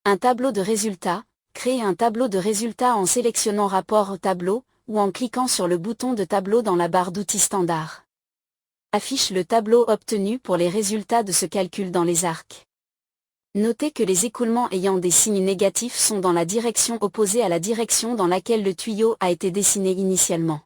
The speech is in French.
Un tableau de résultats. Créer un tableau de résultats en sélectionnant Rapport au tableau, ou en cliquant sur le bouton de tableau dans la barre d'outils standard. Affiche le tableau obtenu pour les résultats de ce calcul dans les arcs. Notez que les écoulements ayant des signes négatifs sont dans la direction opposée à la direction dans laquelle le tuyau a été dessiné initialement.